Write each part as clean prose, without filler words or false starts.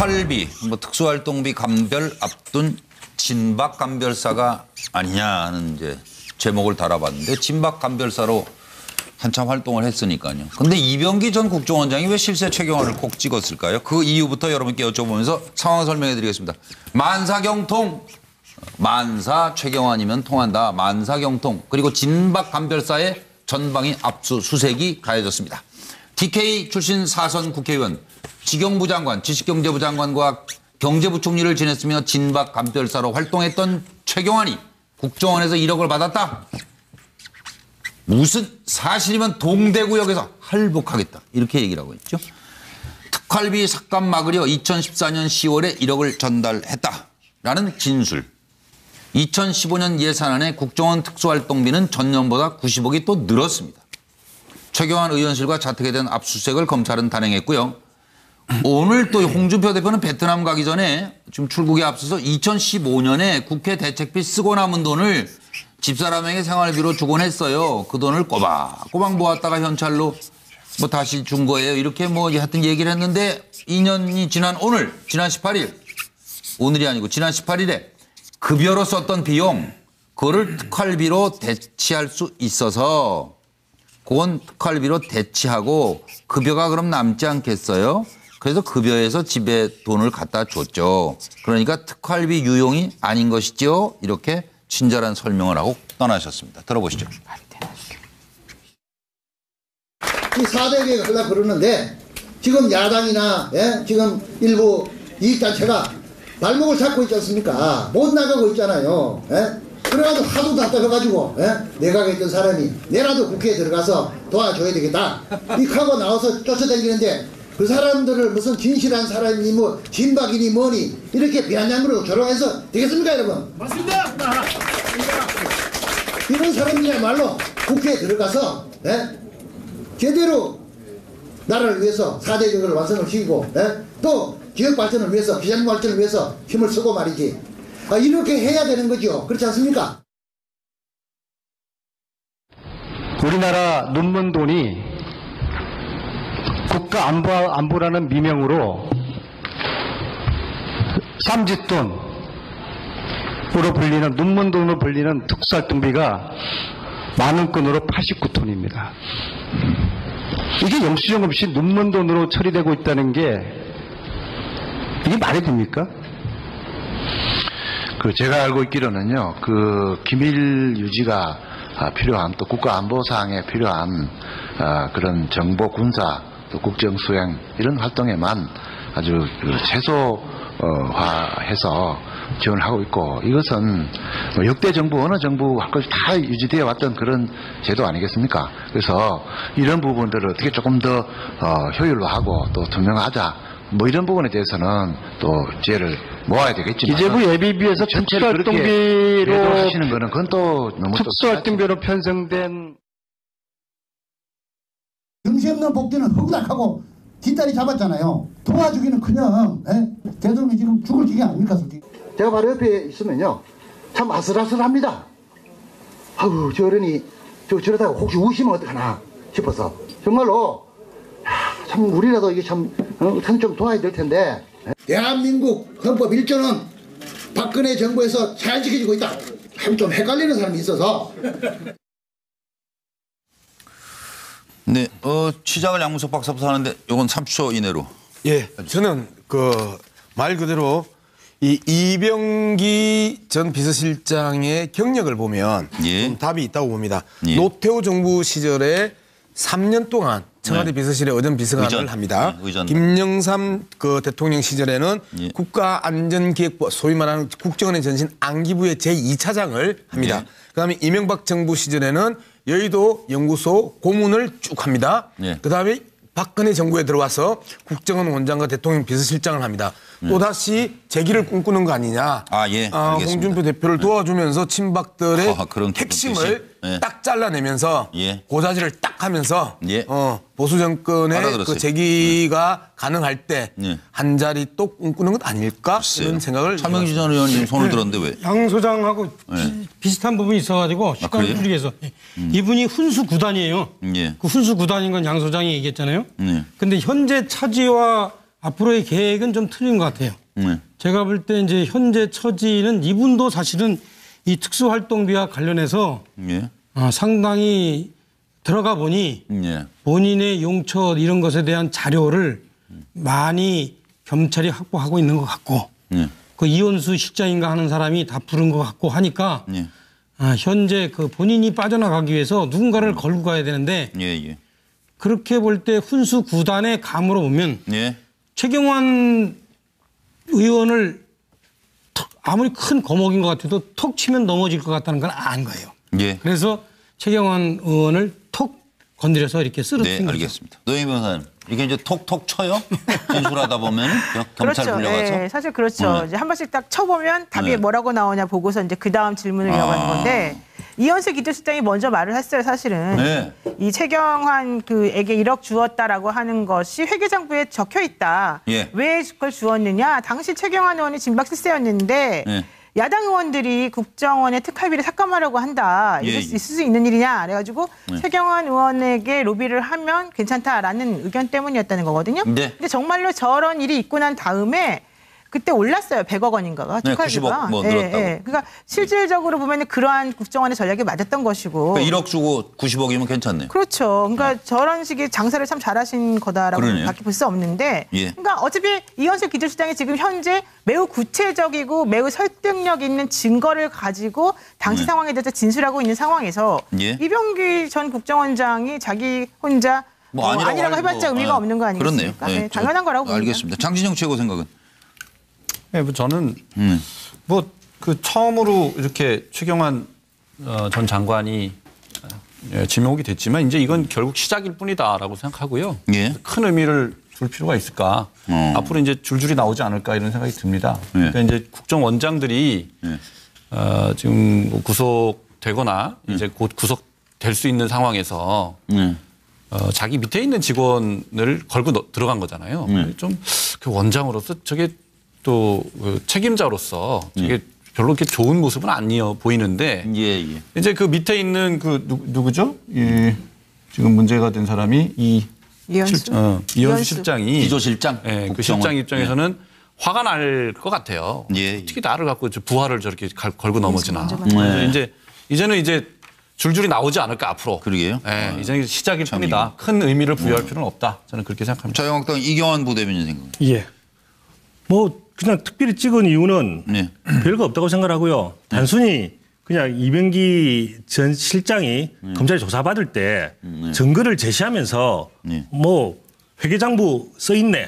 특활비, 특수활동비 감별 앞둔 진박 감별사가 아니냐 하는 이제 제목을 달아봤는데 진박 감별사로 한참 활동을 했으니까요. 근데 이병기 전 국정원장이 왜 실세 최경환을 꼭 찍었을까요? 그 이유부터 여러분께 여쭤보면서 상황 설명해 드리겠습니다. 만사경통. 만사 최경환이면 통한다. 만사경통. 그리고 진박 감별사의 전방위 압수수색이 가해졌습니다. DK 출신 4선 국회의원, 지경부 장관, 지식경제부 장관과 경제부총리를 지냈으며 진박 감별사로 활동했던 최경환이 국정원에서 1억을 받았다. 무슨 사실이면 동대구역에서 할복하겠다. 이렇게 얘기를 하고 있죠. 특활비 삭감 막으려 2014년 10월에 1억을 전달했다라는 진술. 2015년 예산안에 국정원 특수활동비는 전년보다 90억이 또 늘었습니다. 최경환 의원실과 자택에 대한 압수수색을 검찰은 단행했고요. 오늘 또 홍준표 대표는 베트남 가기 전에 지금 출국에 앞서서 2015년에 국회 대책비 쓰고 남은 돈을 집사람에게 생활비로 주곤 했어요. 그 돈을 꼬박꼬박 모았다가 현찰로 다시 준 거예요. 이렇게 하여튼 얘기를 했는데 2년이 지난 오늘, 지난 18일, 오늘이 아니고 지난 18일에 급여로 썼던 비용, 그거를 특활비로 대치할 수 있어서 그건 특활비로 대치하고 급여가 그럼 남지 않겠어요? 그래서 급여에서 집에 돈을 갖다 줬죠. 그러니까 특활비 유용이 아닌 것이죠. 이렇게 친절한 설명을 하고 떠나셨습니다. 들어보시죠. 이 4대 계획을 하려고 그러는데 지금 야당이나 지금 일부 이익단체가 발목을 잡고 있지 않습니까? 못 나가고 있잖아요. 그래가지고 하도 답답해가지고 내각에 있던 사람이 내라도 국회에 들어가서 도와줘야 되겠다. 이하고 나와서 쫓아다니는데 그 사람들을 무슨 진실한 사람이니 진박이니 뭐니 이렇게 비아냥으로 조롱해서 되겠습니까 여러분? 맞습니다. 이런 사람이야말로 국회에 들어가서 제대로 나라를 위해서 4대 계획을 완성을 시키고 또 지역 발전을 위해서 비전 발전을 위해서 힘을 쓰고 말이지. 이렇게 해야 되는 거죠. 그렇지 않습니까? 우리나라 눈먼 돈이 국가 안보라는 미명으로 쌈짓돈으로 불리는 눈먼 돈으로 불리는 특수활동비가 많은 건으로 89톤입니다. 이게 영수증 없이 눈먼 돈으로 처리되고 있다는 게 이게 말이 됩니까? 제가 알고 있기로는요, 기밀 유지가 필요한 또 국가 안보 사항에 필요한 그런 정보 군사 또 국정 수행 이런 활동에만 아주 최소화해서 지원을 하고 있고 이것은 역대 정부 어느 정부 한 것이 다 유지되어 왔던 그런 제도 아니겠습니까? 그래서 이런 부분들을 어떻게 조금 더 효율화하고 또 투명하자. 이런 부분에 대해서는 또 지혜를 모아야 되겠지만 기재부 예비비에서 특수활동비로 하시는 거는 그건 또 너무 특수활동비로 편성된 정시 없는 복지는 허구닥하고 뒷다리 잡았잖아요. 도와주기는커녕 대통령이 지금 죽을 기계 아닙니까? 솔직히. 제가 바로 옆에 있으면요 참 아슬아슬합니다. 아우 저 어른이 저러다가 혹시 우시면 어떡하나 싶어서 정말로 참 우리라도 이게 참 좀 도와야 될 텐데. 대한민국 헌법 1조는 박근혜 정부에서 잘 지켜지고 있다. 좀 헷갈리는 사람이 있어서. 네, 시작을 양문석 박사부터 하는데 이건 30초 이내로. 예, 저는 말 그대로 이 이병기 전 비서실장의 경력을 보면 좀 답이 있다고 봅니다. 노태우 정부 시절에 3년 동안 청와대 비서실에 의전 비서관을 합니다. 김영삼 대통령 시절에는 국가안전기획부 소위 말하는 국정원의 전신 안기부의 제2차장을 합니다. 그다음에 이명박 정부 시절에는 여의도 연구소 고문을 쭉 합니다. 그다음에 박근혜 정부에 들어와서 국정원 원장과 대통령 비서실장을 합니다. 또다시 재기를 꿈꾸는 거 아니냐. 홍준표 대표를 도와주면서 친박들의 핵심을 딱 잘라내면서 고자질을 딱 하면서 보수 정권의 재기가 가능할 때 한 자리 또 꿈꾸는 것 아닐까 이런 생각을. 차명지 전 의원님 손을 들었는데 왜? 양 소장하고 비슷한 부분이 있어가지고 시간을 줄이기 위해서 이분이 훈수 구단이에요. 그 훈수 구단인 건 양 소장이 얘기했잖아요. 근데 현재 차지와 앞으로의 계획은 좀 틀린 것 같아요. 제가 볼 때 이제 현재 처지는 이분도 사실은 이 특수활동비와 관련해서 상당히 들어가 보니 본인의 용처 이런 것에 대한 자료를 많이 검찰이 확보하고 있는 것 같고 그 이현수 실장인가 하는 사람이 다 부른 것 같고 하니까 현재 그 본인이 빠져나가기 위해서 누군가를 걸고 가야 되는데 그렇게 볼 때 훈수 구단의 감으로 보면 최경환 의원을 아무리 큰 거목인 것 같아도 톡 치면 넘어질 것 같다는 건 아는 거예요. 그래서 최경환 의원을 톡 건드려서 이렇게 쓰러뜨린 거죠. 알겠습니다. 노영희 변호사님, 이게 이제 톡톡 쳐요? 진술하다 보면 경찰 그렇죠. 불려가서. 네, 사실 그렇죠. 이제 한 번씩 딱 쳐보면 답이 뭐라고 나오냐 보고서 이제 그 다음 질문을 이어가는 건데 이현수 기조실장이 먼저 말을 했어요. 사실은 이 최경환 그에게 1억 주었다라고 하는 것이 회계장부에 적혀 있다. 왜 그걸 주었느냐? 당시 최경환 의원이 진박 실세였는데. 야당 의원들이 국정원의 특활비를 삭감하려고 한다. 있을 수 있는 일이냐. 그래가지고 최경환 의원에게 로비를 하면 괜찮다라는 의견 때문이었다는 거거든요. 근데 정말로 저런 일이 있고 난 다음에 그때 올랐어요. 100억 원인가가. 특활비가. 90억 뭐 늘었다고. 그러니까 실질적으로 보면 그러한 국정원의 전략이 맞았던 것이고. 그러니까 1억 주고 90억이면 괜찮네요. 그렇죠. 그러니까 저런 식의 장사를 참 잘하신 거다라고 밖에 볼 수 없는데. 그러니까 어차피 이현수 기조실장이 지금 현재 매우 구체적이고 매우 설득력 있는 증거를 가지고 당시 상황에 대해서 진술하고 있는 상황에서 이병기 전 국정원장이 자기 혼자 아니라고 해봤자 의미가 없는 거 아니겠습니까? 그렇네요. 당연한 거라고 봅니다. 알겠습니다. 장진영 최고 생각은? 네, 뭐 저는 뭐 그 처음으로 이렇게 최경환 전 장관이 지명이 됐지만 이제 이건 결국 시작일 뿐이다라고 생각하고요. 큰 의미를 줄 필요가 있을까? 앞으로 이제 줄줄이 나오지 않을까 이런 생각이 듭니다. 그러니까 이제 국정원장들이 지금 뭐 구속되거나 이제 곧 구속될 수 있는 상황에서 자기 밑에 있는 직원을 걸고 들어간 거잖아요. 좀 그 원장으로서 저게 또 그 책임자로서 저게 별로 이렇게 좋은 모습은 아니어 보이는데 이제 그 밑에 있는 그 누구죠? 지금 문제가 된 사람이 이현수 실장이 기조실장. 그 실장 입장에서는 화가 날 것 같아요. 어떻게 나를 갖고 부하를 저렇게 걸고 넘어지나. 이제는 이제 줄줄이 나오지 않을까 앞으로. 그러게요. 이제는 시작일 뿐이다. 큰 의미를 부여할 필요는 없다. 저는 그렇게 생각합니다. 자유한국당 이경환 부대변인 생각은? 뭐 그냥 특별히 찍은 이유는 별거 없다고 생각하고요. 단순히 그냥 이병기 전 실장이 검찰에 조사받을 때 증거를 제시하면서 뭐 회계장부 써 있네.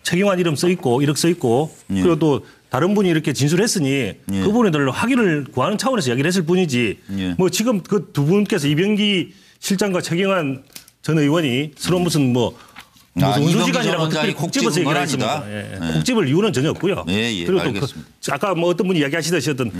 최경환 이름 써 있고 1억 써 있고 그리고 또 다른 분이 이렇게 진술했으니 그 부분에 대해서 확인을 구하는 차원에서 이야기를 했을 뿐이지 뭐 지금 그 두 분께서 이병기 실장과 최경환 전 의원이 서로 무슨 무슨 운수지간이라고 특별히 국 집어서 얘기를 했습니다. 국 집을 이유는 전혀 없고요. 그리고 또 아까 뭐 어떤 분이 이야기하시듯이 어떤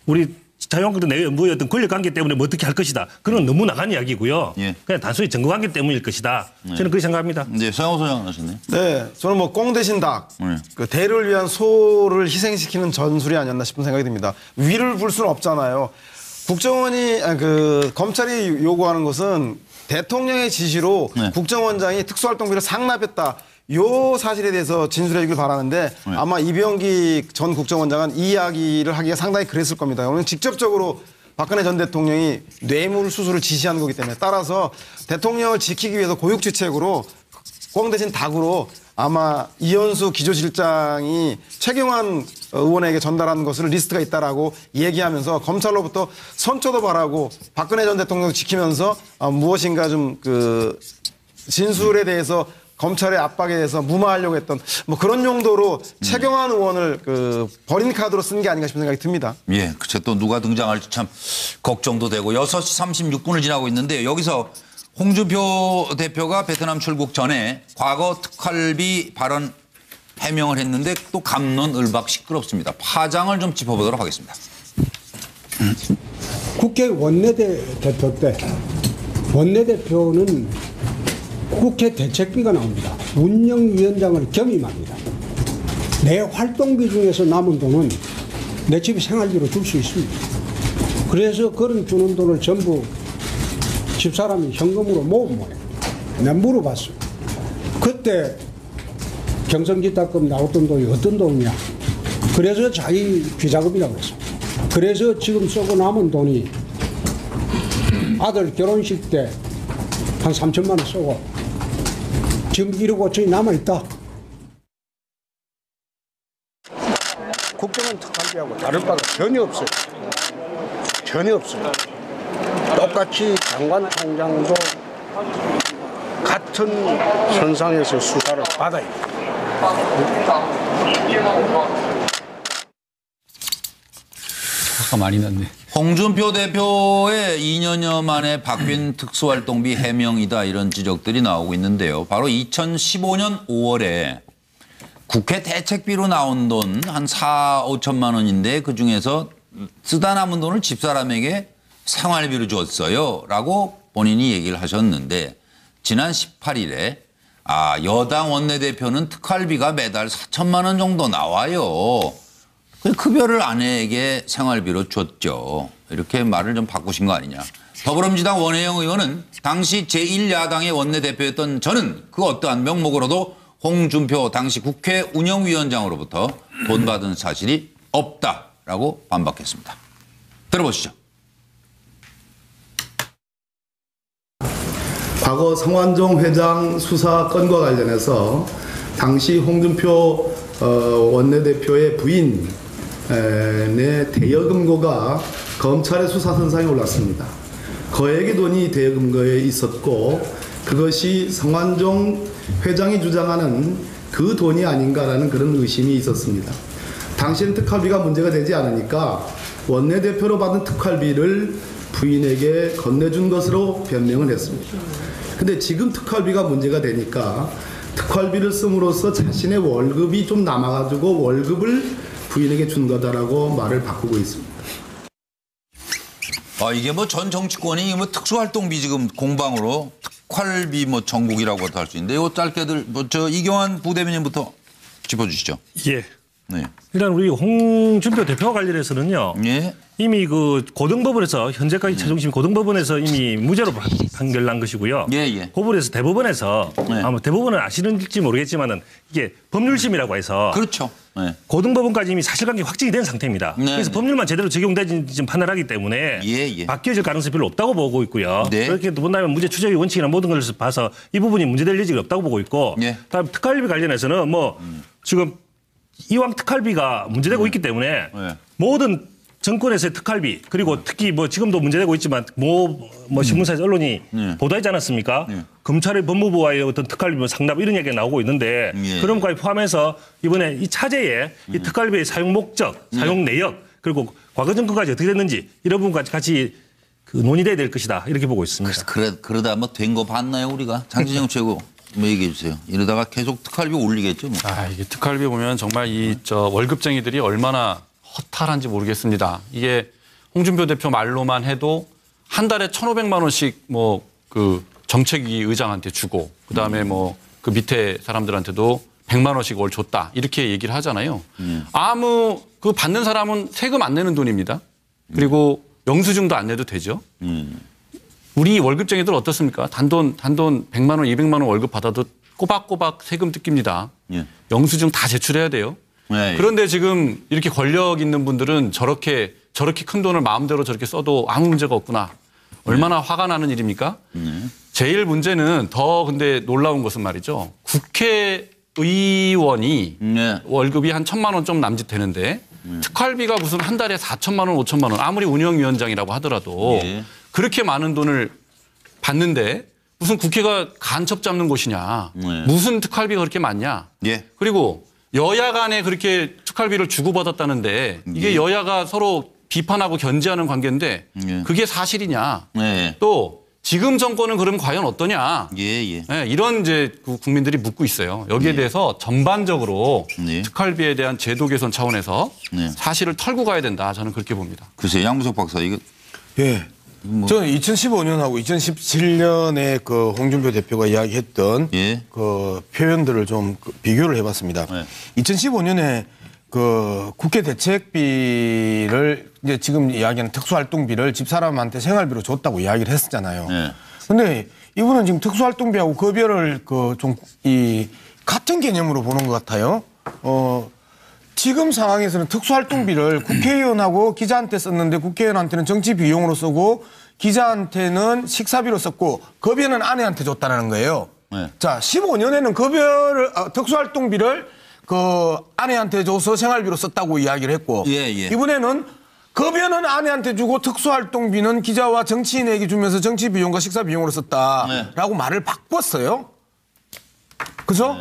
우리 자유한국당 내에 뭐 어떤 권력관계 때문에 뭐 어떻게 할 것이다. 그건 너무 나간 이야기고요. 그냥 단순히 정거관계 때문일 것이다. 저는 그렇게 생각합니다. 서영호 소장 하셨네요. 네, 저는 뭐 꽁 대신 닭, 그 대를 위한 소를 희생시키는 전술이 아니었나 싶은 생각이 듭니다. 위를 불 수는 없잖아요. 검찰이 요구하는 것은 대통령의 지시로 국정원장이 특수활동비를 상납했다. 요 사실에 대해서 진술해 주길 바라는데 아마 이병기 전 국정원장은 이 이야기를 하기가 상당히 그랬을 겁니다. 오늘 직접적으로 박근혜 전 대통령이 뇌물 수수를 지시한 거기 때문에 따라서 대통령을 지키기 위해서 고육지책으로 꽁 대신 닭으로 아마 이현수 기조실장이 최경환 의원에게 전달한 것을 리스트가 있다라고 얘기하면서 검찰로부터 선처도 바라고 박근혜 전 대통령을 지키면서 무엇인가 좀 그 진술에 대해서 검찰의 압박에 대해서 무마하려고 했던 뭐 그런 용도로 최경환 의원을 그 버린 카드로 쓴 게 아닌가 싶은 생각이 듭니다. 그쵸. 또 누가 등장할지 참 걱정도 되고 6시 36분을 지나고 있는데 여기서 홍준표 대표가 베트남 출국 전에 과거 특활비 발언 해명을 했는데 또 갑론을박 시끄럽습니다. 파장을 좀 짚어보도록 하겠습니다. 국회 원내대표 때 원내대표는 국회 대책비가 나옵니다. 운영위원장을 겸임합니다. 내 활동비 중에서 남은 돈은 내 집에 생활비로 줄 수 있습니다. 그래서 그런 주는 돈을 전부 집사람이 현금으로 모은 모양입니다. 내가 물어봤어요. 그때 경선기타금 나왔던 돈이 어떤 돈이냐. 그래서 자기 비자금이라고 했어. 그래서 지금 쓰고 남은 돈이 아들 결혼식 때 한 3천만 원 쓰고 지금 1억 5천이 남아있다. 국정원 특활비하고 다를 바가 전혀 없어요. 전혀 없어요. 똑같이 장관총장도 같은 선상에서 수사를 받아요. 화가 많이 났네. 홍준표 대표의 2년여 만에 바뀐 특수활동비 해명이다 이런 지적들이 나오고 있는데요. 바로 2015년 5월에 국회 대책비로 나온 돈 한 4, 5천만 원인데 그중에서 쓰다 남은 돈을 집사람에게 생활비로 줬어요 라고 본인이 얘기를 하셨는데 지난 18일에 여당 원내대표는 특활비가 매달 4천만 원 정도 나와요. 급여를 아내에게 생활비로 줬죠. 이렇게 말을 좀 바꾸신 거 아니냐. 더불어민주당 원혜영 의원은 당시 제1야당의 원내대표였던 저는 그 어떠한 명목으로도 홍준표 당시 국회 운영위원장으로부터 돈 받은 사실이 없다라고 반박했습니다. 들어보시죠. 과거 성완종 회장 수사 건과 관련해서 당시 홍준표 원내대표의 부인의 대여금고가 검찰의 수사선상에 올랐습니다. 거액의 돈이 대여금고에 있었고 그것이 성완종 회장이 주장하는 그 돈이 아닌가라는 그런 의심이 있었습니다. 당시엔 특활비가 문제가 되지 않으니까 원내대표로 받은 특활비를 부인에게 건네준 것으로 변명을 했습니다. 근데 지금 특활비가 문제가 되니까 특활비를 씀으로써 자신의 월급이 좀 남아가지고 월급을 부인에게 준 거다라고 말을 바꾸고 있습니다. 이게 뭐 전 정치권이 뭐 특수활동비 지금 공방으로 특활비 뭐 전국이라고도 할 수 있는데 요 짧게들 이경환 부대변인부터 짚어주시죠. 예. 네. 일단 우리 홍준표 대표와 관련해서는요. 예. 이미 그 고등법원에서 현재까지 최종심 고등법원에서 이미 무죄로 판결난 것이고요. 예. 고법에서 대법원에서 아마 대법원은 아시는지 모르겠지만은 이게 법률심이라고 해서 그렇죠. 네. 고등법원까지 이미 사실관계 확정이 된 상태입니다. 네. 그래서 법률만 제대로 적용되는지 좀 판단하기 때문에 바뀌어질 가능성이 별로 없다고 보고 있고요. 네. 그렇게 본다면 무죄 추적의 원칙이나 모든 것을 봐서 이 부분이 문제될 여지가 없다고 보고 있고 다음 특활비 관련해서는 뭐 지금 이왕 특활비가 문제되고 있기 때문에 모든 정권에서의 특활비 그리고 특히 뭐 지금도 문제되고 있지만 뭐 신문사에서 언론이 보도하지 않았습니까? 검찰의 법무부와의 어떤 특활비 뭐 상납 이런 얘기가 나오고 있는데 그런 것까지 포함해서 이번에 이 차제에 이 특활비의 사용 목적, 사용 내역 그리고 과거 정권까지 어떻게 됐는지 이런 부분까지 같이 그 논의돼야 될 것이다 이렇게 보고 있습니다. 그러다 뭐 된 거 봤나요 우리가? 장진영 최고. 뭐 얘기해 주세요. 이러다가 계속 특활비 올리겠죠. 뭐. 이게 특활비 보면 정말 월급쟁이들이 얼마나 허탈한지 모르겠습니다. 이게 홍준표 대표 말로만 해도 한 달에 1,500만 원씩 뭐 그 정책위 의장한테 주고 그다음에 뭐 그 밑에 사람들한테도 100만 원씩 월 줬다 이렇게 얘기를 하잖아요. 아무 그 받는 사람은 세금 안 내는 돈입니다. 그리고 영수증도 안 내도 되죠. 우리 월급쟁이들 어떻습니까? 단돈 100만 원, 200만 원 월급 받아도 꼬박꼬박 세금 뜯깁니다. 영수증 다 제출해야 돼요. 그런데 지금 이렇게 권력 있는 분들은 저렇게 큰 돈을 마음대로 저렇게 써도 아무 문제가 없구나. 얼마나 화가 나는 일입니까? 제일 문제는 더 근데 놀라운 것은 말이죠. 국회의원이 월급이 한 1,000만 원 좀 남짓 되는데 특활비가 무슨 한 달에 4천만 원, 5천만 원 아무리 운영위원장이라고 하더라도 그렇게 많은 돈을 받는데 무슨 국회가 간첩 잡는 곳이냐. 무슨 특활비가 그렇게 많냐. 그리고 여야 간에 그렇게 특활비를 주고받았다는데 이게 여야가 서로 비판하고 견제하는 관계인데 그게 사실이냐. 또 지금 정권은 그럼 과연 어떠냐. 이런 이제 국민들이 묻고 있어요. 여기에 대해서 전반적으로 특활비에 대한 제도 개선 차원에서 사실을 털고 가야 된다. 저는 그렇게 봅니다. 글쎄 양무석 박사 이거. 저는 2015년하고 2017년에 그 홍준표 대표가 이야기했던 그 표현들을 좀 비교를 해봤습니다. 2015년에 그 국회 대책비를 이제 지금 이야기하는 특수활동비를 집사람한테 생활비로 줬다고 이야기를 했었잖아요. 근데 이분은 지금 특수활동비하고 급여를 그 좀 이 같은 개념으로 보는 것 같아요. 지금 상황에서는 특수활동비를 국회의원하고 기자한테 썼는데 국회의원한테는 정치 비용으로 쓰고 기자한테는 식사비로 썼고 급여는 아내한테 줬다는 거예요. 네. 자, 15년에는 급여를 특수활동비를 그 아내한테 줘서 생활비로 썼다고 이야기를 했고 이번에는 급여는 아내한테 주고 특수활동비는 기자와 정치인에게 주면서 정치 비용과 식사 비용으로 썼다라고 말을 바꿨어요. 그죠?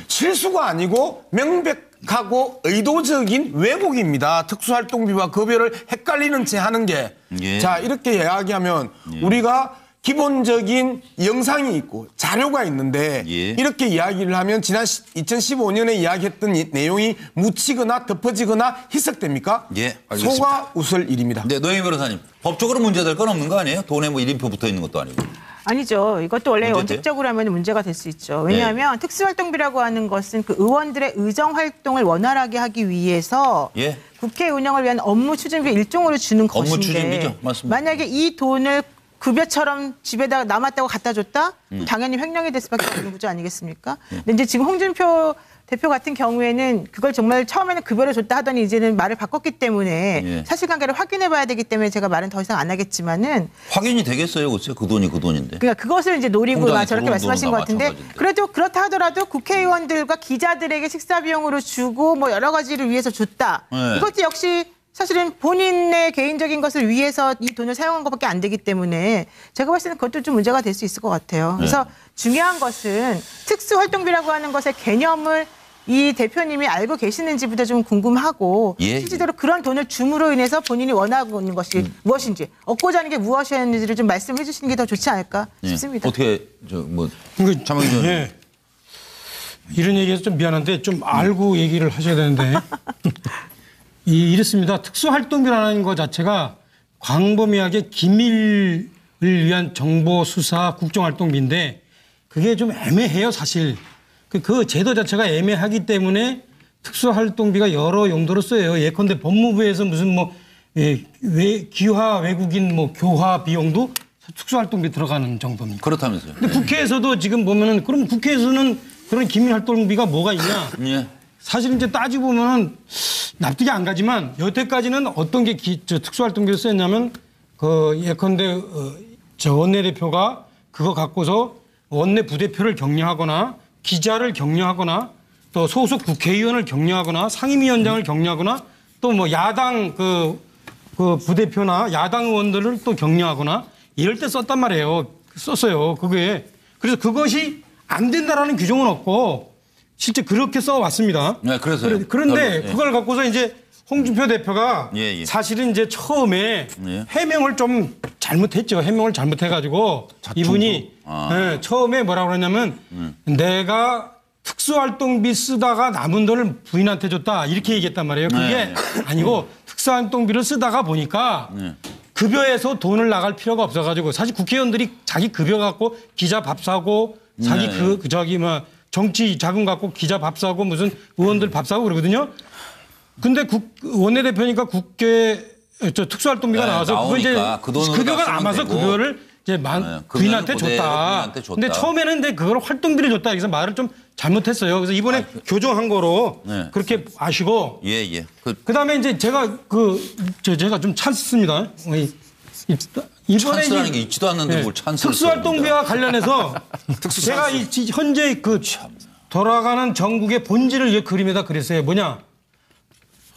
실수가 아니고 명백하고 의도적인 왜곡입니다. 특수활동비와 급여를 헷갈리는 채 하는 게. 자, 이렇게 이야기하면 우리가 기본적인 영상이 있고 자료가 있는데 이렇게 이야기를 하면 지난 2015년에 이야기했던 내용이 묻히거나 덮어지거나 희석됩니까? 알겠습니다. 속아 웃을 일입니다. 네, 노영희 변호사님. 법적으로 문제될 건 없는 거 아니에요? 돈에 뭐 1인표 붙어 있는 것도 아니고. 아니죠. 이것도 원래 원칙적으로 하면 문제가 될 수 있죠. 왜냐하면 특수활동비라고 하는 것은 그 의원들의 의정활동을 원활하게 하기 위해서 국회 운영을 위한 업무 추진비 일종으로 주는 것인데 업무 추진비죠. 맞습니다. 만약에 이 돈을 급여처럼 집에다가 남았다고 갖다 줬다? 당연히 횡령이 될 수밖에 없는 구조 아니겠습니까? 근데 이제 지금 홍준표 대표 같은 경우에는 그걸 정말 처음에는 급여를 줬다 하더니 이제는 말을 바꿨기 때문에 사실관계를 확인해 봐야 되기 때문에 제가 말은 더 이상 안 하겠지만은 확인이 되겠어요, 글쎄. 그 돈이 그 돈인데. 그러니까 그것을 이제 노리고 저렇게 말씀하신 것 같은데 그래도 그렇다 하더라도 국회의원들과 기자들에게 식사 비용으로 주고 뭐 여러 가지를 위해서 줬다. 이것도 역시 사실은 본인의 개인적인 것을 위해서 이 돈을 사용한 것밖에 안 되기 때문에 제가 봤을 때는 그것도 좀 문제가 될 수 있을 것 같아요. 그래서 중요한 것은 특수활동비라고 하는 것의 개념을 이 대표님이 알고 계시는지부터 좀 궁금하고 실제로 그런 돈을 줌으로 인해서 본인이 원하고 있는 것이 무엇인지 얻고자 하는 게 무엇이었는지를 좀 말씀해 주시는 게 더 좋지 않을까 싶습니다. 어떻게 참여기자 이런 얘기해서 좀 미안한데 좀 알고 얘기를 하셔야 되는데 이렇습니다. 특수활동비라는 것 자체가 광범위하게 기밀을 위한 정보 수사 국정활동비인데 그게 좀 애매해요, 사실. 그 제도 자체가 애매하기 때문에 특수활동비가 여러 용도로 쓰여요. 예컨대 법무부에서 무슨 뭐 기화 외국인 뭐 교화 비용도 특수활동비 들어가는 정도입니다. 그렇다면서요. 근데 국회에서도 지금 보면은 그럼 국회에서는 그런 기밀활동비가 뭐가 있냐? 사실 이제 따지고 보면은 납득이 안 가지만 여태까지는 어떤 게 특수활동비를 쓰였냐면 예컨대 저 원내대표가 그거 갖고서 원내 부대표를 격려하거나 기자를 격려하거나 또 소속 국회의원을 격려하거나 상임위원장을 격려하거나 또 뭐 야당 그 부대표나 야당 의원들을 또 격려하거나 이럴 때 썼단 말이에요. 썼어요. 그게. 그래서 그것이 안 된다라는 규정은 없고 실제 그렇게 써왔습니다. 네, 그래서요. 그런데 그걸 갖고서 이제 홍준표 대표가 사실은 이제 처음에 해명을 좀 잘못했죠. 해명을 잘못해가지고 이분이 처음에 뭐라고 그러냐면 내가 특수활동비 쓰다가 남은 돈을 부인한테 줬다 이렇게 얘기했단 말이에요. 그게 아니고 특수활동비를 쓰다가 보니까 급여에서 돈을 나갈 필요가 없어가지고 사실 국회의원들이 자기 급여 갖고 기자 밥 사고 자기 정치 자금 갖고 기자 밥 사고 무슨 의원들 밥 사고 그러거든요. 근데 원내대표니까 특수활동비가 나와서 그거 이제 급여가 남아서 급여를 이제 부인한테 줬다. 근데 처음에는 근데 그걸 활동비를 줬다. 그래서 말을 좀 잘못했어요. 그래서 이번에 교정한 거로 그렇게 아시고. 그다음에 이제 제가 제가 좀 찬스입니다. 찬스라는 게 있지도 않는데 뭘 찬스를 특수활동비와 관련해서 제가 현재 돌아가는 전국의 본질을 그림에다 그랬어요. 뭐냐?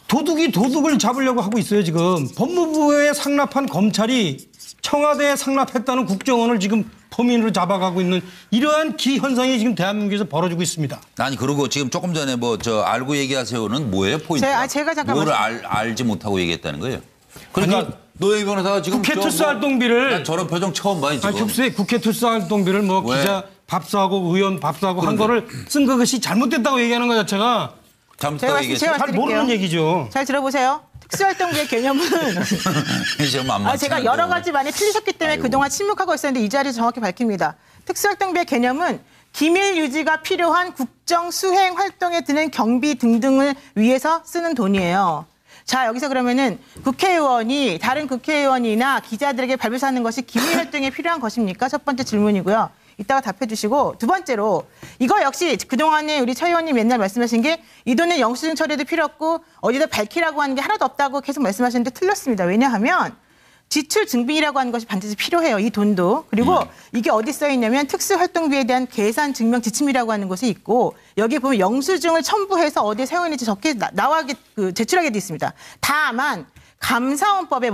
도둑이 도둑을 잡으려고 하고 있어요, 지금. 법무부에 상납한 검찰이 청와대에 상납했다는 국정원을 지금 범인으로 잡아가고 있는 이러한 기현상이 지금 대한민국에서 벌어지고 있습니다. 아니, 그리고 지금 조금 전에 알고 얘기하세요는 뭐예요, 포인트? 제가 잠깐 뭘 알지 못하고 얘기했다는 거예요? 그러니까 노영희 변호사가 지금 국회 특수활동비를 저런 표정 처음 봐요, 지금. 국회 특수활동비를 기자 밥 사고 의원 밥 사고 한 거를 쓴 그것이 잘못됐다고 얘기하는 것 자체가 제가 잘 모르는 얘기죠. 잘 들어보세요. 특수활동비의 개념은 제가 여러 가지 많이 틀리셨기 때문에 그동안 침묵하고 있었는데 이 자리에서 정확히 밝힙니다. 특수활동비의 개념은 기밀 유지가 필요한 국정 수행 활동에 드는 경비 등등을 위해서 쓰는 돈이에요. 자, 여기서 그러면은 국회의원이 다른 국회의원이나 기자들에게 발표하는 것이 기밀 활동에 필요한 것입니까? 첫 번째 질문이고요. 이따가 답해 주시고 두 번째로 이거 역시 그동안에 우리 차 의원님 맨날 말씀하신 게 이 돈은 영수증 처리도 필요 없고 어디다 밝히라고 하는 게 하나도 없다고 계속 말씀하시는데 틀렸습니다. 왜냐하면 지출 증빙이라고 하는 것이 반드시 필요해요. 이 돈도. 그리고 이게 어디 써 있냐면 특수활동비에 대한 계산 증명 지침이라고 하는 것이 있고 여기 보면 영수증을 첨부해서 어디에 세워있는지 적게 제출하게 돼 있습니다. 다만 감사원법에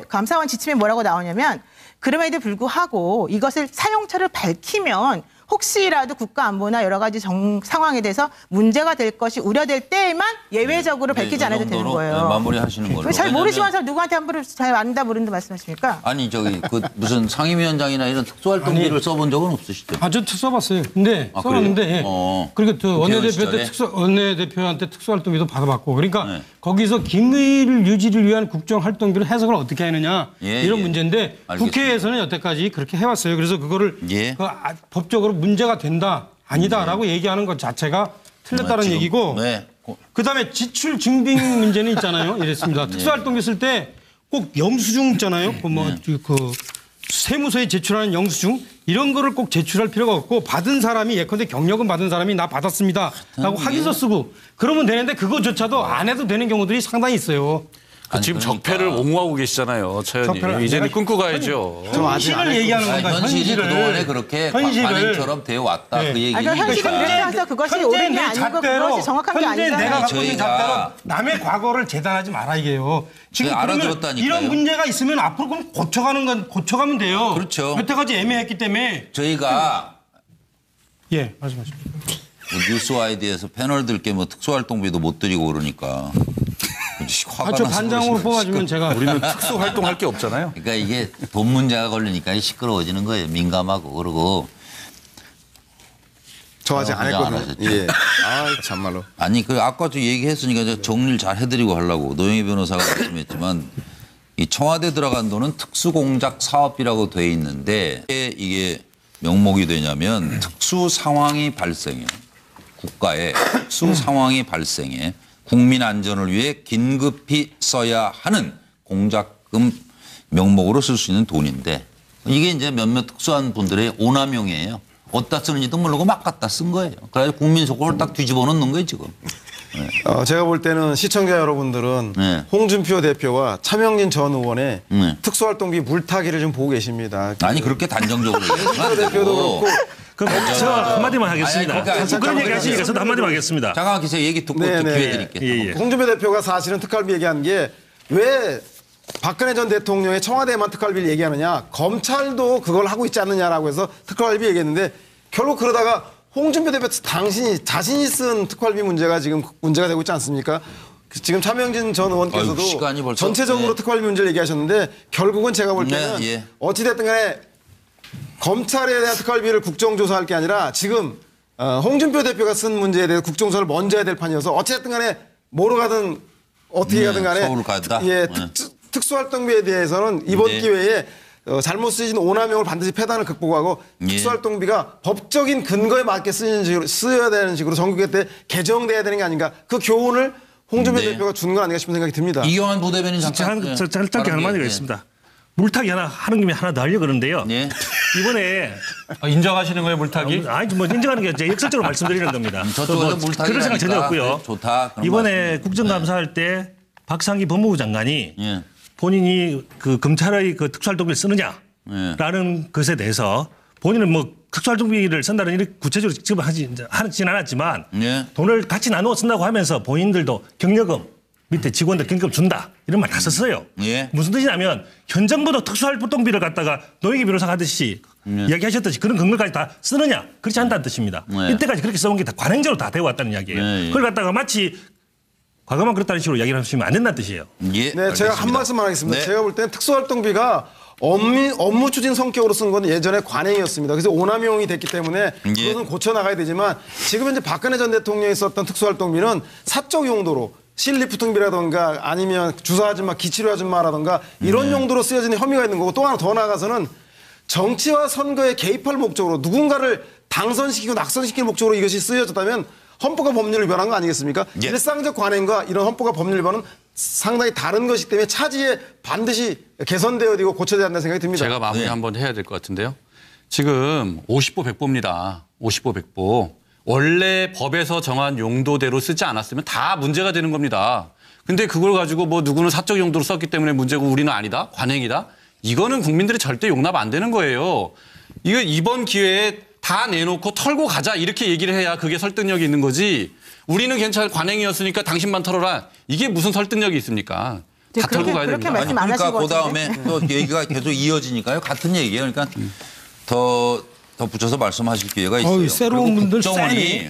감사원 지침에 뭐라고 나오냐면 그럼에도 불구하고 이것을 사용처를 밝히면 혹시라도 국가 안보나 여러 가지 상황에 대해서 문제가 될 것이 우려될 때에만 예외적으로 밝히지 않아도 되는 거예요. 마무리하시는 걸로. 잘 모르시면서 누구한테 함부로 잘 안다 모른다 말씀하십니까? 아니 그 무슨 상임위원장이나 이런 특수활동비를 써본 적은 없으시죠? 저 써봤어요. 근데 써봤는데 예. 그리고 원내대표한테 특수활동비도 받아봤고 그러니까 거기서 기밀 유지를 위한 국정활동비를 해석을 어떻게 하느냐 이런 문제인데 알겠습니다. 국회에서는 여태까지 그렇게 해왔어요. 그래서 그거를 법적으로 문제가 된다 아니다라고 얘기하는 것 자체가 틀렸다는 얘기고 그다음에 지출 증빙 문제는 있잖아요. 이랬습니다. 특수활동비 쓸 때 꼭 영수증 있잖아요. 세무서에 제출하는 영수증 이런 거를 꼭 제출할 필요가 없고 받은 사람이 예컨대 경력금 받은 사람이 나 받았습니다 라고 확인서 쓰고 그러면 되는데 그거조차도 안 해도 되는 경우들이 상당히 있어요. 지금 적폐를 옹호하고 계시잖아요, 차 의원님. 이제는 끊고 가야죠. 현실을 얘기하는 건가? 현실이 그동안에 그렇게 관행처럼 되어 왔다. 그 얘기. 현실은 그래서 그것이 옳은 게 아니고 그것이 정확한 게 아니잖아요. 내가 갖고 있는 잣대로 남의 과거를 재단하지 말아 이게요. 지금 그러면 이런 문제가 있으면 앞으로 그럼 고쳐가면 돼요. 그렇죠. 여태까지 애매했기 때문에 저희가 말씀하십시오. 뉴스와이드에서 패널들께 특수활동비도 못 드리고 그러니까. 저 반장으로 뽑아주면 제가 우리는 특수 활동할 게 없잖아요. 그러니까 이게 돈 문제가 걸리니까 시끄러워지는 거예요. 민감하고 그러고. 저 아직 안 했거든요. 예. 참말로. 아니 아까도 얘기했으니까 정리를 잘 해드리고 하려고 노영희 변호사가 말씀했지만 이 청와대 들어간 돈은 특수공작 사업비라고 돼 있는데 이게 명목이 되냐면 특수 상황이 발생해 국가에 특수 상황이 발생해. 국민 안전을 위해 긴급히 써야 하는 공작금 명목으로 쓸 수 있는 돈인데 이게 이제 몇몇 특수한 분들의 오남용이에요. 어디다 쓰는지도 모르고 막 갖다 쓴 거예요. 그래서 국민 속을 딱 뒤집어 놓는 거예요 지금. 제가 볼 때는 시청자 여러분들은 홍준표 대표와 차명진 전 의원의 특수활동비 물타기를 좀 보고 계십니다. 아니 그렇게 단정적으로 홍준표 대표도 그렇고 그럼 제가 한마디만 하겠습니다. 그런 얘기 하시니까 저도 한마디만 하겠습니다. 잠깐만 기자 얘기 듣고 기회 드릴게요. 홍준표 대표가 사실은 특활비 얘기한 게 왜 박근혜 전 대통령의 청와대만 특활비를 얘기하느냐. 검찰도 그걸 하고 있지 않느냐라고 해서 특활비 얘기했는데 결국 그러다가 홍준표 대표 당신이 자신이 쓴 특활비 문제가 지금 문제가 되고 있지 않습니까? 지금 차명진 전 의원께서도 전체적으로 특활비 문제를 얘기하셨는데 결국은 제가 볼 때는 어찌됐든 간에 검찰에 대한 특활비를 국정조사할 게 아니라 지금 홍준표 대표가 쓴 문제에 대해서 국정조사를 먼저 해야 될 판이어서 어찌됐든 간에 뭐로 가든 어떻게 가든 간에 서울 간다. 특수활동비에 대해서는 이번 기회에 잘못 쓰여진 오남용을 반드시 폐단을 극복하고 특수활동비가 법적인 근거에 맞게 쓰여야 되는 식으로 정국회 때 개정돼야 되는 게 아닌가 그 교훈을 홍준표 대표가 주는 건 아닌가 싶은 생각이 듭니다. 이경환 부대변인 잠깐. 짧게 한마디가 있습니다. 물타기 하는 김에 하나 더 하려고 그러는데요. 이번에 인정하시는 거예요, 물타기? 아니, 인정하는 게 제 역설적으로 말씀드리는 겁니다. 저쪽에서 물타기 그런 생각 전혀 없고요. 좋다. 이번에 국정감사할 때 박상기 법무부 장관이 본인이 그 검찰의 그 특수활동비를 쓰느냐라는 것에 대해서 본인은 특수활동비를 쓴다는 일이 구체적으로 직접 하지는 않았지만 돈을 같이 나누어 쓴다고 하면서 본인들도 경력금 밑에 직원들 경급 준다 이런 말 다 썼어요. 무슨 뜻이냐면 현 정부도 특수활동비를 갖다가 노영희 변호사가 하듯이 이야기하셨듯이 그런 근거까지 다 쓰느냐 그렇지 않다는 뜻입니다. 이때까지 그렇게 써온 게 다 관행적으로 다 되어 왔다는 이야기예요. 그걸 갖다가 마치 과거만 그렇다는 식으로 이야기를 하시면 안 된다는 뜻이에요. 제가 한 말씀만 하겠습니다. 제가 볼 때는 특수활동비가 업무 추진 성격으로 쓴 건 예전에 관행이었습니다. 그래서 오남용이 됐기 때문에 그것은 고쳐나가야 되지만 지금 현재 박근혜 전 대통령이 썼던 특수활동비는 사적 용도로 실리프팅비라든가 아니면 주사 아줌마, 기치료 아줌마라든가 이런 용도로 쓰여지는 혐의가 있는 거고 또 하나 더 나아가서는 정치와 선거에 개입할 목적으로 누군가를 당선시키고 낙선시킬 목적으로 이것이 쓰여졌다면 헌법과 법률을 위반한 거 아니겠습니까? 일상적 관행과 이런 헌법과 법률 위반은 상당히 다른 것이기 때문에 차지에 반드시 개선되어야 되고 고쳐져야 한다는 생각이 듭니다. 제가 마무리 한번 해야 될 것 같은데요. 지금 50보 100보입니다. 50보 100보. 원래 법에서 정한 용도대로 쓰지 않았으면 다 문제가 되는 겁니다. 근데 그걸 가지고 뭐 누구는 사적 용도로 썼기 때문에 문제고 우리는 아니다? 관행이다? 이거는 국민들이 절대 용납 안 되는 거예요. 이거 이번 기회에 다 내놓고 털고 가자 이렇게 얘기를 해야 그게 설득력이 있는 거지. 우리는 괜찮은 관행이었으니까 당신만 털어라. 이게 무슨 설득력이 있습니까? 다 털고 가야 됩니다. 말씀 안 그러니까 하신 것 그 다음에 또 얘기가 계속 이어지니까요. 같은 얘기예요. 그러니까 더 붙여서 말씀하실 기회가 있어요. 새로운 분들 국정원이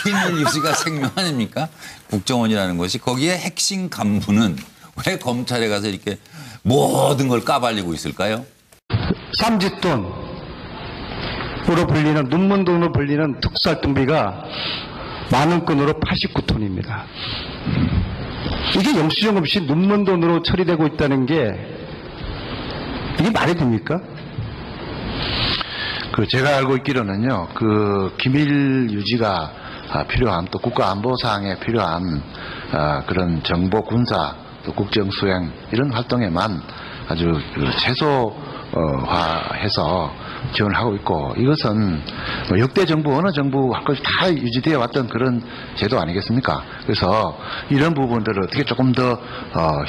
비밀 유지가 생명 아닙니까? 국정원이라는 것이 거기에 핵심 간부는 왜 검찰에 가서 이렇게 모든 걸 까발리고 있을까요? 삼짓돈으로 불리는 눈먼돈으로 불리는 특수활동비가 10,000건으로 89톤입니다. 이게 영수증 없이 눈먼돈으로 처리되고 있다는 게 이게 말이 됩니까? 제가 알고 있기로는요, 기밀 유지가 필요한 또 국가안보상에 필요한 그런 정보 군사 또 국정 수행 이런 활동에만 아주 최소화해서 지원을 하고 있고 이것은 역대 정부 어느 정부 할 것이 다 유지되어 왔던 그런 제도 아니겠습니까? 그래서 이런 부분들을 어떻게 조금 더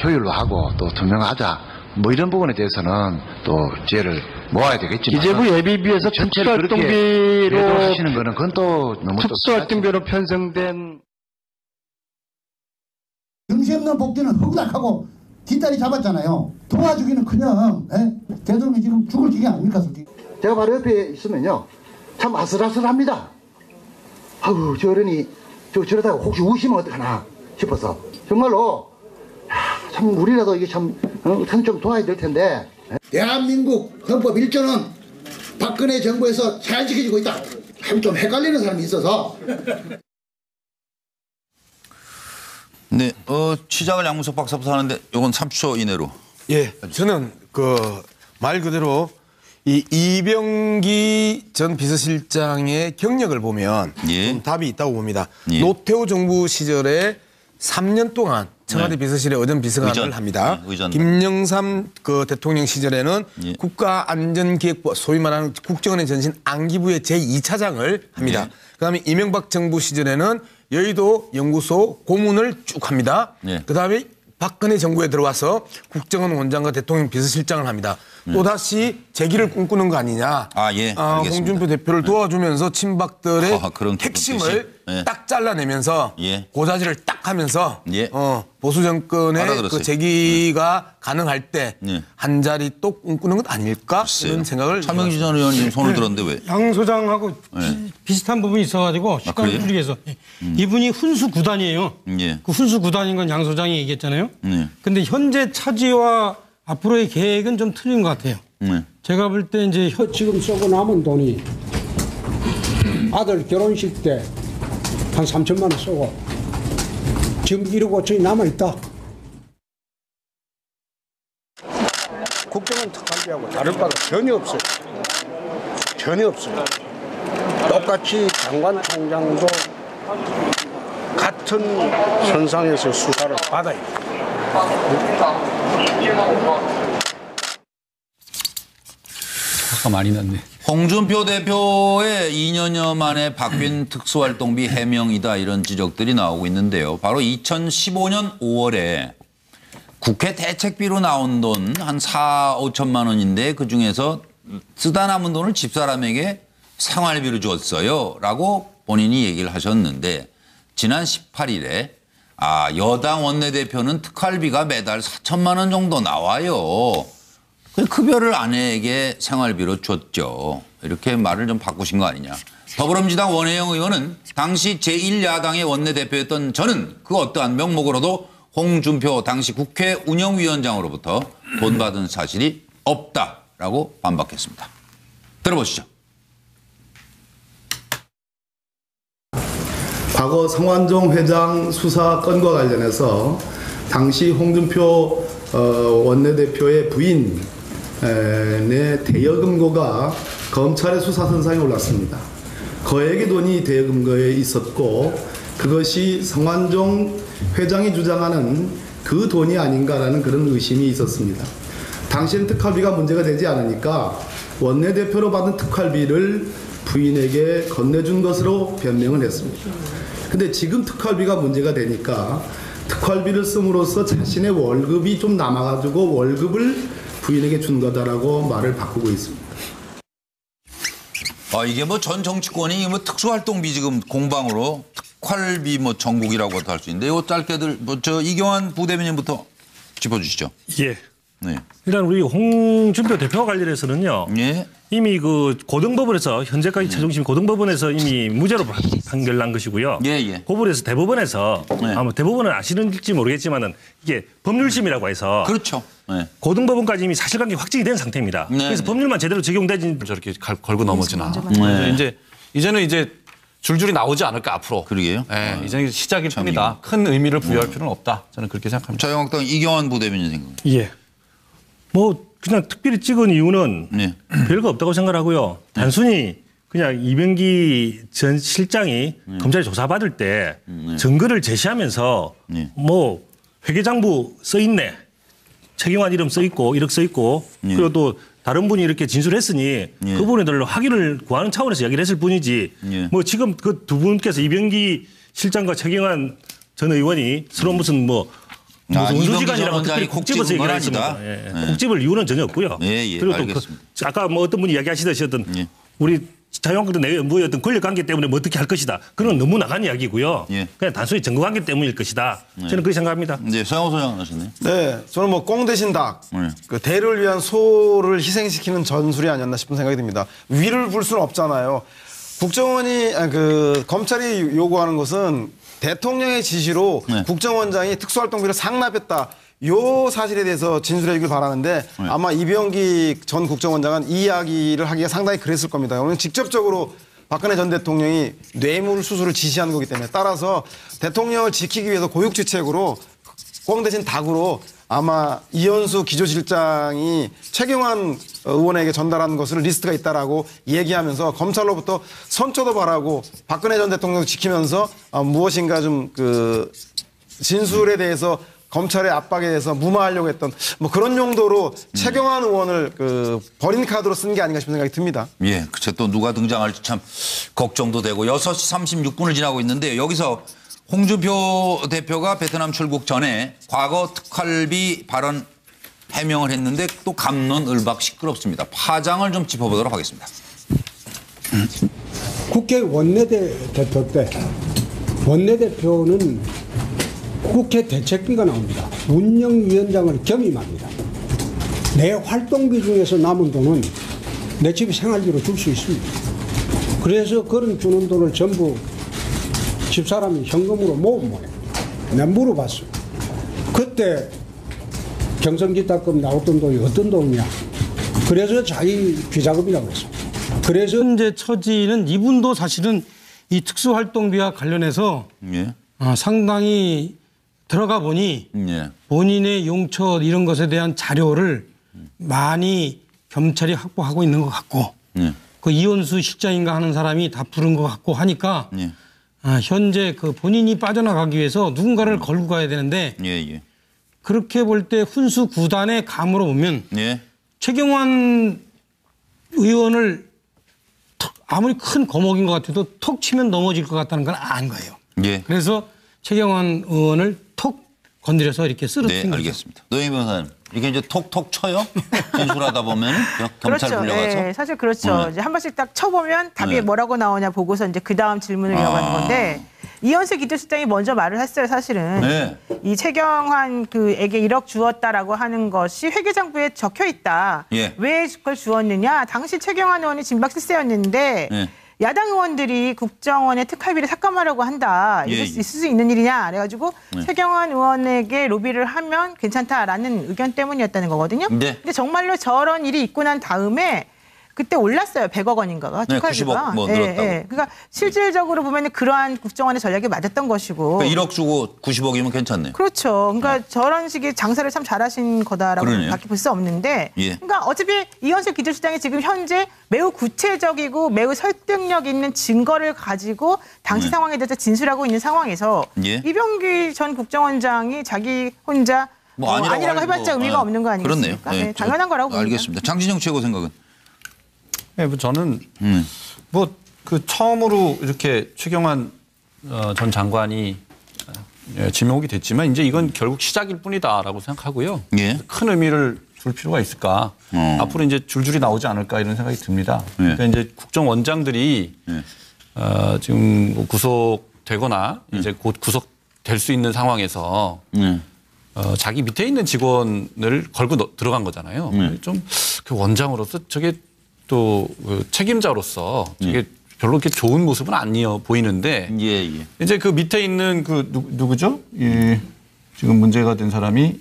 효율화하고 또 투명하자 뭐 이런 부분에 대해서는 또 지혜를 모아야 되겠지만 기재부 예비비에서 특수활동비로 하시는 거는 그건 또 너무 특수활동비로 편성된 정신 없는 복지는 허구닥하고 뒷다리 잡았잖아요. 도와주기는 그냥 대통령이 지금 죽을 기계 아닙니까? 솔직히. 제가 바로 옆에 있으면요 참 아슬아슬합니다. 아우 저 어른이 저러다가 혹시 우시면 어떡하나 싶어서 정말로 참 우리라도 이게 참 좀 도와야 될 텐데. 대한민국 헌법 1조는 박근혜 정부에서 잘 지켜지고 있다. 좀 헷갈리는 사람이 있어서. 네, 취작을 양문석 박사부터 하는데 이건 30초 이내로. 예, 저는 말 그대로 이 이병기 전 비서실장의 경력을 보면 좀 답이 있다고 봅니다. 노태우 정부 시절에 3년 동안 청와대 비서실에 의전 비서관을 합니다. 김영삼 대통령 시절에는 국가안전기획부 소위 말하는 국정원의 전신 안기부의 제2차장을 합니다. 그다음에 이명박 정부 시절에는 여의도 연구소 고문을 쭉 합니다. 그다음에 박근혜 정부에 들어와서 국정원 원장과 대통령 비서실장을 합니다. 또다시 재기를 꿈꾸는 거 아니냐. 홍준표 대표를 도와주면서 친박들의 핵심을 딱 잘라내면서 고자질을 딱 하면서 보수 정권의 재기가 가능할 때 한 자리 또 꿈꾸는 것 아닐까 이런 생각을. 차명지 전 의원님 손을 들었는데 왜? 양 소장하고 비슷한 부분이 있어가지고 시간을 줄이기 위해서 이분이 훈수 구단이에요. 그 훈수 구단인 건 양 소장이 얘기했잖아요. 근데 현재 차지와 앞으로의 계획은 좀 틀린 것 같아요. 제가 볼 때 이제 지금 쓰고 남은 돈이 아들 결혼식 때 한 3천만 원 쓰고 지금 1억 5천이 남아있다. 국정원 특활비하고 다를 바가 전혀 없어요. 전혀 없어요. 똑같이 장관 총장도 같은 선상에서 수사를 받아야 돼요. 화가 많이 났네. 홍준표 대표의 2년여 만에 바뀐 특수활동비 해명이다 이런 지적들이 나오고 있는데요. 바로 2015년 5월에 국회 대책비로 나온 돈 한 4, 5천만 원인데 그중에서 쓰다 남은 돈을 집사람에게 생활비로 줬어요 라고 본인이 얘기를 하셨는데 지난 18일에 여당 원내대표는 특활비가 매달 4천만 원 정도 나와요. 급여를 아내에게 생활비로 줬죠. 이렇게 말을 좀 바꾸신 거 아니냐. 더불어민주당 원혜영 의원은 당시 제1야당의 원내대표였던 저는 그 어떠한 명목으로도 홍준표 당시 국회 운영위원장으로부터 돈 받은 사실이 없다라고 반박했습니다. 들어보시죠. 과거 성완종 회장 수사 건과 관련해서 당시 홍준표 원내대표의 부인의 대여금고가 검찰의 수사 선상에 올랐습니다. 거액의 돈이 대여금고에 있었고 그것이 성완종 회장이 주장하는 그 돈이 아닌가라는 그런 의심이 있었습니다. 당시엔 특활비가 문제가 되지 않으니까 원내대표로 받은 특활비를 부인에게 건네준 것으로 변명을 했습니다. 근데 지금 특활비가 문제가 되니까 특활비를 씀으로써 자신의 월급이 좀 남아가지고 월급을 부인에게 준 거다라고 말을 바꾸고 있습니다. 이게 뭐 전 정치권이 뭐 특수활동비 지금 공방으로 특활비 뭐 전국이라고도 할 수 있는데 요 짧게들 뭐 저 이경환 부대변인부터 짚어주시죠. 예. 네. 일단 우리 홍준표 대표와 관련해서는요. 예. 이미 그 고등법원에서 현재까지 최종심 고등법원에서 이미 무죄로 판결난 것이고요. 예. 고법에서 대법원에서 아마 대법원은 아시는지 모르겠지만은 이게 법률심이라고 해서 그렇죠. 네. 고등법원까지 이미 사실관계 확정이 된 상태입니다. 네. 그래서 법률만 제대로 적용되지 저렇게 걸고 넘어지나. 네. 이제는 줄줄이 나오지 않을까 앞으로. 그러게요. 네, 이제는 시작일 뿐이다. 큰 의미를 부여할 필요는 없다. 저는 그렇게 생각합니다. 자유한국당 이경환 부대변인 생각. 예. 뭐 그냥 특별히 찍은 이유는 네. 별거 없다고 생각하고요. 단순히 그냥 이병기 전 실장이 검찰이 조사받을 때 증거를 제시하면서 뭐 회계장부 써 있네. 최경환 이름 써 있고 1억 써 있고 그리고 또 다른 분이 이렇게 진술했으니 그 부분들로 확인을 구하는 차원에서 이야기를 했을 뿐이지 뭐 지금 그 두 분께서 이병기 실장과 최경환 전 의원이 서로 무슨 운수시간이라고 특별히 콕집어서 얘기를 했습니다. 콕집을 이유는 전혀 없고요. 그리고 또 아까 뭐 어떤 분이 이야기하시듯이 어떤 우리 자유한국당 내부의 어떤 권력관계 때문에 뭐 어떻게 할 것이다. 그건 너무 나간 이야기고요. 그냥 단순히 증거관계 때문일 것이다. 저는 그렇게 생각합니다. 네, 서영호 소장 하셨네요. 네, 저는 뭐 꽁 대신 닭, 그 대를 위한 소를 희생시키는 전술이 아니었나 싶은 생각이 듭니다. 위를 불 수는 없잖아요. 국정원이 그 검찰이 요구하는 것은 대통령의 지시로 국정원장이 특수활동비를 상납했다. 요 사실에 대해서 진술해 주길 바라는데 아마 이병기 전 국정원장은 이 이야기를 하기가 상당히 그랬을 겁니다. 오늘 직접적으로 박근혜 전 대통령이 뇌물 수수를 지시한 거기 때문에 따라서 대통령을 지키기 위해서 고육지책으로 꽁 대신 닭으로 아마 이현수 기조실장이 최경환 의원에게 전달한 것을 리스트가 있다라고 얘기하면서 검찰로부터 선처도 바라고 박근혜 전 대통령도 지키면서 무엇인가 좀 그 진술에 대해서 검찰의 압박에 대해서 무마하려고 했던 뭐 그런 용도로 최경환 의원을 그 버린 카드로 쓴 게 아닌가 싶은 생각이 듭니다. 예, 그쵸. 또 누가 등장할지 참 걱정도 되고 6시 36분을 지나고 있는데 여기서 홍준표 대표가 베트남 출국 전에 과거 특활비 발언 해명을 했는데 또 갑론을박 시끄럽습니다. 파장을 좀 짚어보도록 하겠습니다. 국회 원내대표 때 원내대표는 국회 대책비가 나옵니다. 운영위원장을 겸임합니다. 내 활동비 중에서 남은 돈은 내 집 생활비로 줄 수 있습니다. 그래서 그런 주는 돈을 전부 집사람이 현금으로 모은 모양입니다. 내가 물어봤어요. 그때 경선기탁금 나왔던 돈이 어떤 돈이냐. 그래서 자기 비자금이라고 했습니다. 그래서 현재 처지는 이분도 사실은 이 특수활동비와 관련해서 상당히 들어가 보니 본인의 용처 이런 것에 대한 자료를 많이 검찰이 확보하고 있는 것 같고 그 이현수 실장인가 하는 사람이 다 부른 것 같고 하니까 현재 그 본인이 빠져나가기 위해서 누군가를 걸고 가야 되는데 그렇게 볼 때 훈수 구단의 감으로 보면 최경환 의원을 아무리 큰 거목인 것 같아도 톡 치면 넘어질 것 같다는 건 아는 거예요. 그래서 최경환 의원을 톡 건드려서 이렇게 쓰러뜨린 거죠. 알겠습니다. 노영희 변호사님, 이게 이제 톡톡 쳐요? 진술하다 보면 검찰 그렇죠. 불려가서. 네, 사실 그렇죠. 이제 한 번씩 딱 쳐보면 답이 뭐라고 나오냐 보고서 이제 그 다음 질문을 이어가는 건데 이현수 기조실장이 먼저 말을 했어요. 사실은 이 최경환 그에게 1억 주었다라고 하는 것이 회계장부에 적혀 있다. 왜 그걸 주었느냐? 당시 최경환 의원이 진박 실세였는데. 야당 의원들이 국정원의 특활비를 삭감하려고 한다. 이럴 수 있을 수 있는 일이냐. 그래가지고 최경환 의원에게 로비를 하면 괜찮다라는 의견 때문이었다는 거거든요. 근데 정말로 저런 일이 있고 난 다음에 그때 올랐어요. 100억 원인가가. 특활비가. 90억 뭐 늘었다고. 그러니까 실질적으로 보면 그러한 국정원의 전략이 맞았던 것이고. 그러니까 1억 주고 90억이면 괜찮네요. 그렇죠. 그러니까 저런 식의 장사를 참 잘하신 거다라고 밖에 볼 수 없는데. 그러니까 어차피 이현수 기조실장이 지금 현재 매우 구체적이고 매우 설득력 있는 증거를 가지고 당시 상황에 대해서 진술하고 있는 상황에서 이병기 전 국정원장이 자기 혼자 뭐 아니라고 해봤자 의미가 없는 거 아니겠습니까? 그렇네요. 네, 당연한 거라고 봅니다. 알겠습니다. 장진영 최고 생각은? 네, 뭐 저는 뭐 그 처음으로 이렇게 최경환 전 장관이 지명이 됐지만 이제 이건 결국 시작일 뿐이다라고 생각하고요. 예. 큰 의미를 줄 필요가 있을까? 앞으로 이제 줄줄이 나오지 않을까 이런 생각이 듭니다. 그러니까 이제 국정원장들이 지금 뭐 구속되거나 이제 곧 구속될 수 있는 상황에서 자기 밑에 있는 직원을 걸고 들어간 거잖아요. 좀 그 원장으로서 저게 또 그 책임자로서 저게 별로 그렇게 좋은 모습은 아니어 보이는데 이제 그 밑에 있는 그 누구죠? 지금 문제가 된 사람이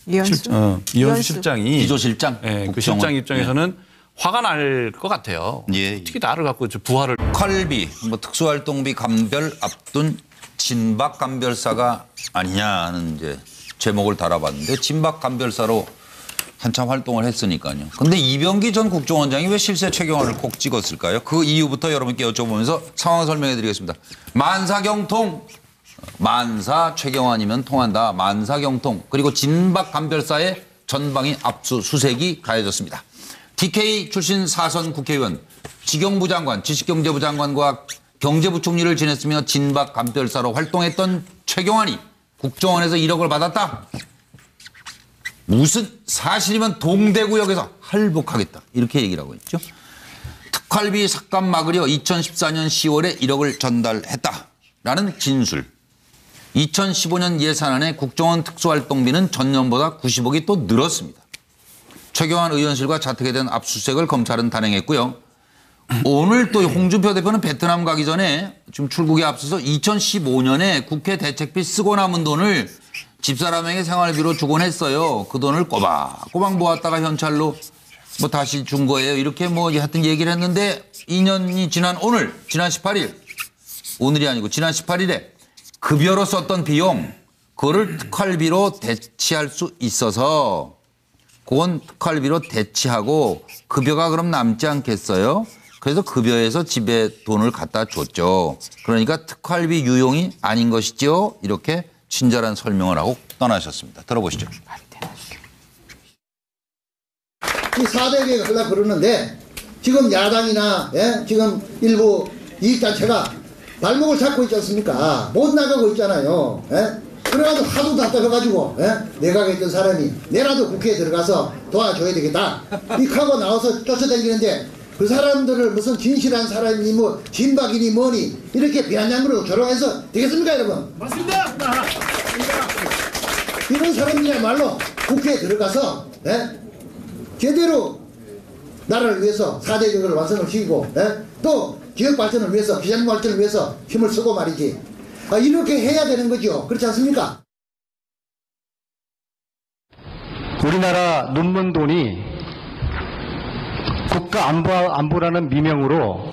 이현수 실장이 기조실장. 네, 그 실장 입장에서는 화가 날 것 같아요. 어떻게 나를 갖고 부하를 특활비, 뭐 특수활동비 감별 앞둔 진박 감별사가 아니냐 하는 이제 제목을 달아봤는데 진박 감별사로 한참 활동을 했으니까요. 근데 이병기 전 국정원장이 왜 실세 최경환을 꼭 찍었을까요? 그 이유부터 여러분께 여쭤보면서 상황 설명해 드리겠습니다. 만사경통, 만사 최경환이면 통한다. 만사경통 그리고 진박 감별사의 전방위 압수수색이 가해졌습니다. TK 출신 4선 국회의원, 지경부 장관, 지식경제부 장관과 경제부총리를 지냈으며 진박 감별사로 활동했던 최경환이 국정원에서 1억을 받았다. 무슨 사실이면 동대구역에서 할복하겠다. 이렇게 얘기를 하고 있죠. 특활비 삭감 막으려 2014년 10월에 1억을 전달했다라는 진술. 2015년 예산안에 국정원 특수활동비는 전년보다 90억이 또 늘었습니다. 최경환 의원실과 자택에 대한 압수수색을 검찰은 단행했고요. 오늘 또 홍준표 대표는 베트남 가기 전에 지금 출국에 앞서서 2015년에 국회 대책비 쓰고 남은 돈을 집사람에게 생활비로 주곤 했어요. 그 돈을 꼬박꼬박 모았다가 현찰로 뭐 다시 준 거예요. 이렇게 뭐 하여튼 얘기를 했는데 2년이 지난 오늘, 지난 18일, 오늘이 아니고 지난 18일에 급여로 썼던 비용, 그거를 특활비로 대치할 수 있어서 그건 특활비로 대치하고 급여가 그럼 남지 않겠어요? 그래서 급여에서 집에 돈을 갖다 줬죠. 그러니까 특활비 유용이 아닌 것이죠. 이렇게 친절한 설명을 하고 떠나셨습니다. 들어보시죠. 이 4대 계획을 하려고 그러는데 지금 야당이나 지금 일부 이익단체가 발목을 잡고 있지 않습니까? 못 나가고 있잖아요. 그래가지고 하도 답답해가지고 내각에 있던 사람이 내라도 국회에 들어가서 도와줘야 되겠다. 이하고 나와서 쫓아다니는데 그 사람들을 무슨 진실한 사람이니 뭐 진박이니 뭐니 이렇게 비아냥으로 조롱해서 되겠습니까 여러분? 맞습니다. 이런 사람이야말로 국회에 들어가서 제대로 나라를 위해서 4대 계획을 완성을 시키고 또 지역 발전을 위해서 비전 발전을 위해서 힘을 쓰고 말이지. 이렇게 해야 되는 거죠. 그렇지 않습니까? 우리나라 눈먼 돈이 국가 안보라는 미명으로